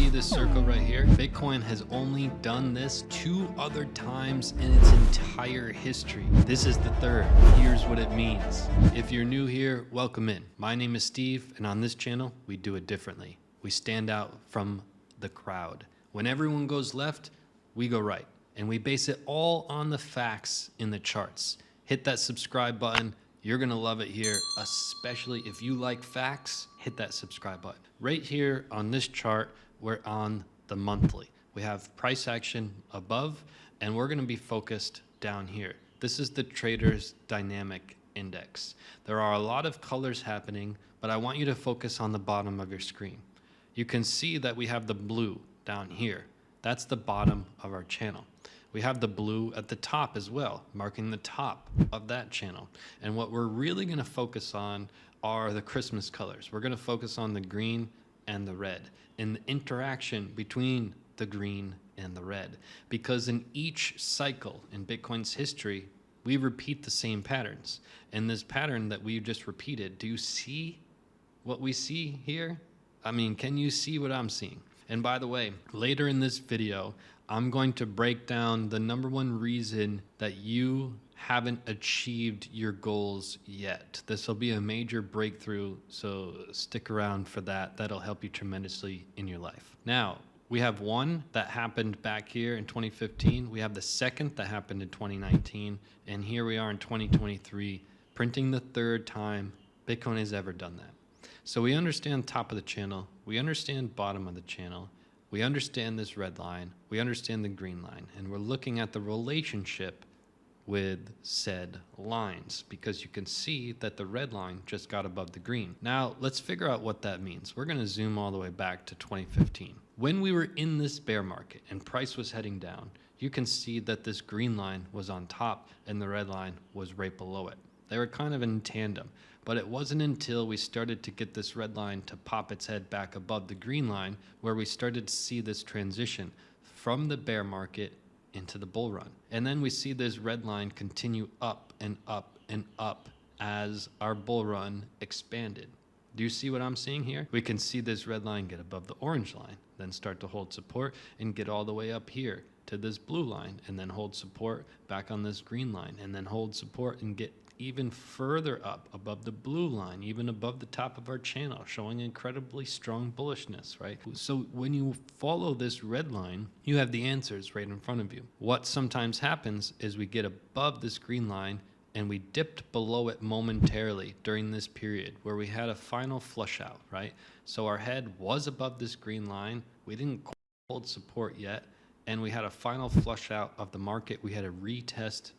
see this circle right here? Bitcoin has only done this 2 other times in its entire history. This is the third. Here's what it means. If you're new here, welcome in. My name is Steve, and on this channel, we do it differently. We stand out from the crowd. When everyone goes left, we go right. And we base it all on the facts in the charts. Hit that subscribe button. You're gonna love it here, especially if you like facts, hit that subscribe button. Right here on this chart, we're on the monthly. We have price action above, and we're gonna be focused down here. This is the Trader's Dynamic Index. There are a lot of colors happening, but I want you to focus on the bottom of your screen. You can see that we have the blue down here. That's the bottom of our channel. We have the blue at the top as well, marking the top of that channel. And what we're really gonna focus on are the Christmas colors. We're gonna focus on the green and the red and the interaction between the green and the red. Because in each cycle in Bitcoin's history, we repeat the same patterns. And this pattern that we just repeated, do you see what we see here? I mean, can you see what I'm seeing? And by the way, later in this video, I'm going to break down the #1 reason that you haven't achieved your goals yet. This will be a major breakthrough, so stick around for that. That'll help you tremendously in your life. Now, we have one that happened back here in 2015. We have the second that happened in 2019. And here we are in 2023, printing the third time Bitcoin has ever done that. So we understand top of the channel. We understand bottom of the channel. We understand this red line, we understand the green line, and we're looking at the relationship with said lines because you can see that the red line just got above the green. Now, let's figure out what that means. We're gonna zoom all the way back to 2015. When we were in this bear market and price was heading down, you can see that this green line was on top and the red line was right below it. They were kind of in tandem, but it wasn't until we started to get this red line to pop its head back above the green line where we started to see this transition from the bear market into the bull run. And then we see this red line continue up and up and up as our bull run expanded. Do you see what I'm seeing here? We can see this red line get above the orange line, then start to hold support and get all the way up here to this blue line, and then hold support back on this green line, and then hold support and get even further up above the blue line, even above the top of our channel, showing incredibly strong bullishness, right? So when you follow this red line, you have the answers right in front of you. What sometimes happens is we get above this green line and we dipped below it momentarily during this period where we had a final flush out, right? So our head was above this green line. We didn't hold support yet, and we had a final flush out of the market. We had a retest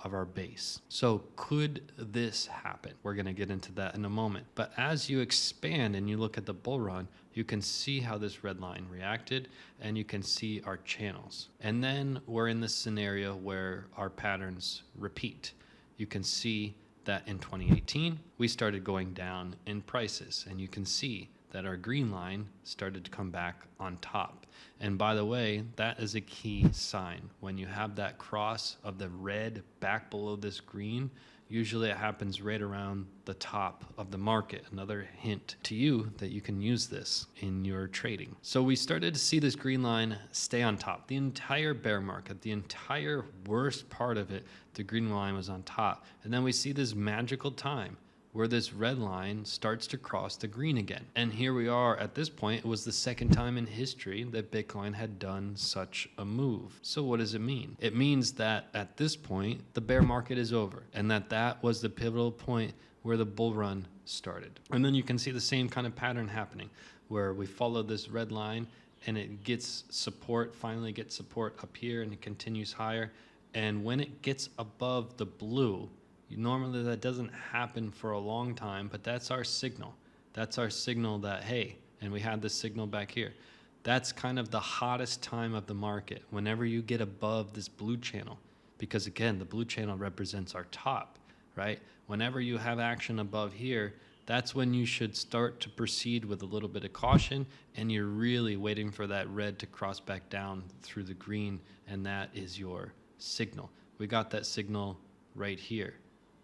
of our base. So could this happen? We're gonna get into that in a moment. But as you expand and you look at the bull run, you can see how this red line reacted, and you can see our channels. And then we're in this scenario where our patterns repeat. You can see that in 2018, we started going down in prices, and you can see that our green line started to come back on top. And by the way, that is a key sign. When you have that cross of the red back below this green, usually it happens right around the top of the market. Another hint to you that you can use this in your trading. So we started to see this green line stay on top. The entire bear market, the entire worst part of it, the green line was on top. And then we see this magical time where this red line starts to cross the green again. And here we are at this point. It was the second time in history that Bitcoin had done such a move. So what does it mean? It means that at this point, the bear market is over, and that was the pivotal point where the bull run started. And then you can see the same kind of pattern happening where we follow this red line and it gets support, finally gets support up here, and it continues higher. And when it gets above the blue, normally that doesn't happen for a long time, but that's our signal. That's our signal that, hey, and we had this signal back here. That's kind of the hottest time of the market, whenever you get above this blue channel, because again, the blue channel represents our top, right? Whenever you have action above here, that's when you should start to proceed with a little bit of caution, and you're really waiting for that red to cross back down through the green, and that is your signal. We got that signal right here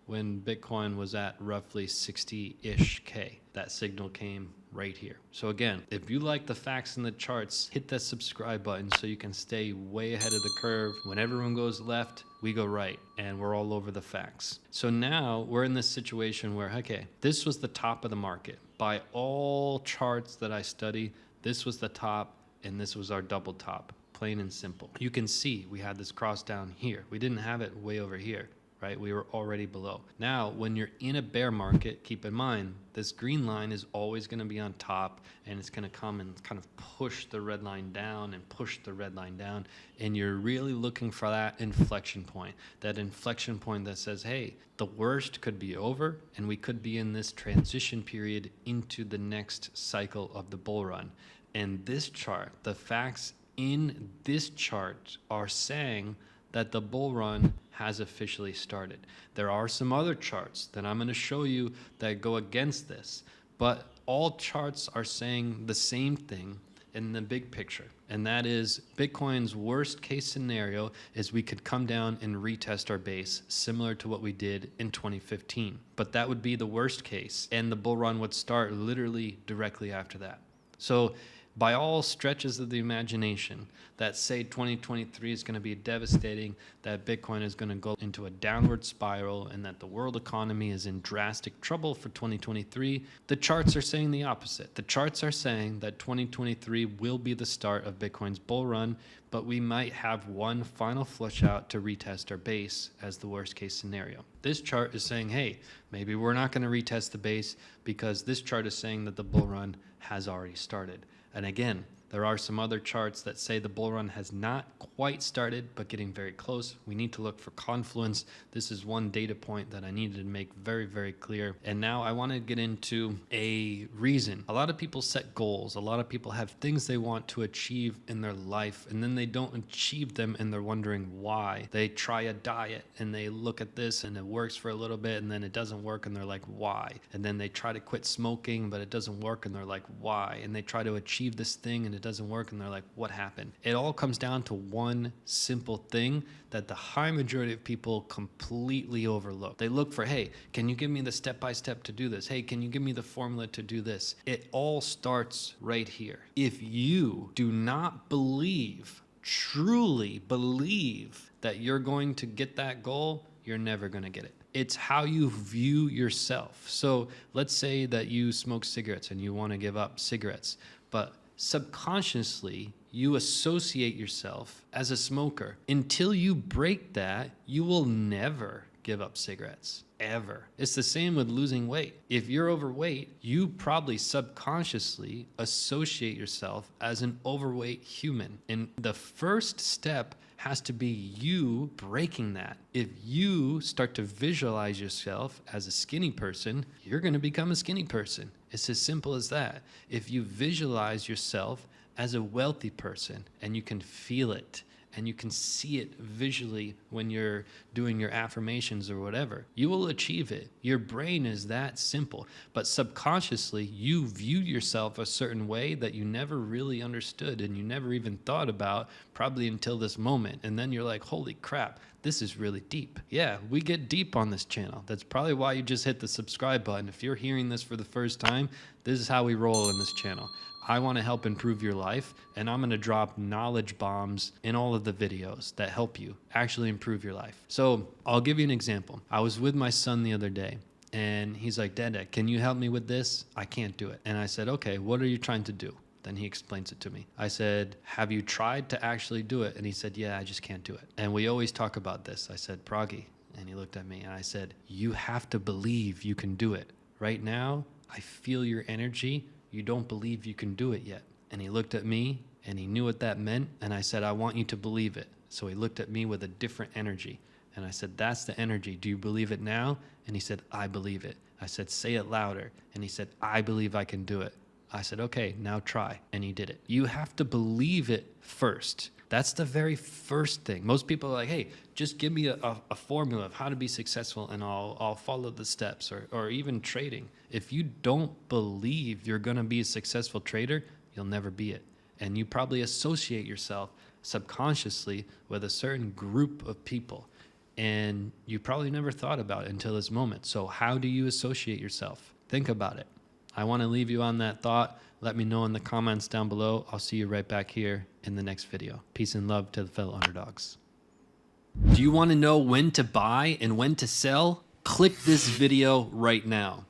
when Bitcoin was at roughly 60-ish K. That signal came right here. So again, if you like the facts and the charts, hit that subscribe button so you can stay way ahead of the curve. When everyone goes left, we go right, and we're all over the facts. So now we're in this situation where, okay, this was the top of the market. By all charts that I study, this was the top, and this was our double top, plain and simple. You can see we had this cross down here. We didn't have it way over here, right? We were already below. Now, when you're in a bear market, keep in mind, this green line is always going to be on top, and it's going to come and kind of push the red line down and push the red line down. And you're really looking for that inflection point that says, hey, the worst could be over, and we could be in this transition period into the next cycle of the bull run. And this chart, the facts in this chart are saying that the bull run has officially started. There are some other charts that I'm going to show you that go against this, but all charts are saying the same thing in the big picture, and that is Bitcoin's worst case scenario is we could come down and retest our base similar to what we did in 2015. But that would be the worst case, and the bull run would start literally directly after that. So by all stretches of the imagination that say 2023 is going to be devastating, that Bitcoin is going to go into a downward spiral, and that the world economy is in drastic trouble for 2023, the charts are saying the opposite. The charts are saying that 2023 will be the start of Bitcoin's bull run, but we might have one final flush out to retest our base as the worst case scenario. This chart is saying, hey, maybe we're not going to retest the base because this chart is saying that the bull run has already started. And again, there are some other charts that say the bull run has not quite started, but getting very close. We need to look for confluence. This is one data point that I needed to make very, very clear. And now I want to get into a reason. A lot of people set goals. A lot of people have things they want to achieve in their life, and then they don't achieve them, and they're wondering why. They try a diet, and they look at this, and it works for a little bit, and then it doesn't work, and they're like, why? And then they try to quit smoking, but it doesn't work, and they're like, why? And they try to achieve this thing, and it doesn't work, and they're like, what happened? It all comes down to one simple thing that the high majority of people completely overlook. They look for, hey, can you give me the step-by-step to do this? Hey, can you give me the formula to do this? It all starts right here. If you do not believe, truly believe that you're going to get that goal, you're never going to get it. It's how you view yourself. So let's say that you smoke cigarettes and you want to give up cigarettes, but subconsciously, you associate yourself as a smoker. Until you break that, you will never give up cigarettes, ever. It's the same with losing weight. If you're overweight, you probably subconsciously associate yourself as an overweight human. And the first step has to be you breaking that. If you start to visualize yourself as a skinny person, you're going to become a skinny person. It's as simple as that. If you visualize yourself as a wealthy person and you can feel it and you can see it visually when you're doing your affirmations or whatever, you will achieve it. Your brain is that simple. But subconsciously, you viewed yourself a certain way that you never really understood and you never even thought about probably until this moment. And then you're like, holy crap, this is really deep. Yeah, we get deep on this channel. That's probably why you just hit the subscribe button. If you're hearing this for the first time, this is how we roll in this channel. I want to help improve your life, and I'm going to drop knowledge bombs in all of the videos that help you actually improve your life. So I'll give you an example. I was with my son the other day, and he's like, Dad, can you help me with this? I can't do it. And I said, okay, what are you trying to do? Then he explains it to me. I said, have you tried to actually do it? And he said, yeah, I just can't do it. And we always talk about this. I said, Pragi. And he looked at me, and I said, you have to believe you can do it. Right now, I feel your energy. You don't believe you can do it yet. And he looked at me and he knew what that meant. And I said, I want you to believe it. So he looked at me with a different energy. And I said, that's the energy. Do you believe it now? And he said, I believe it. I said, say it louder. And he said, I believe I can do it. I said, okay, now try. And he did it. You have to believe it first. That's the very first thing. Most people are like, hey, just give me a formula of how to be successful and I'll follow the steps, or even trading. If you don't believe you're going to be a successful trader, you'll never be it. And you probably associate yourself subconsciously with a certain group of people. And you probably never thought about it until this moment. So how do you associate yourself? Think about it. I want to leave you on that thought. Let me know in the comments down below. I'll see you right back here in the next video. Peace and love to the fellow underdogs. Do you want to know when to buy and when to sell? Click this video right now.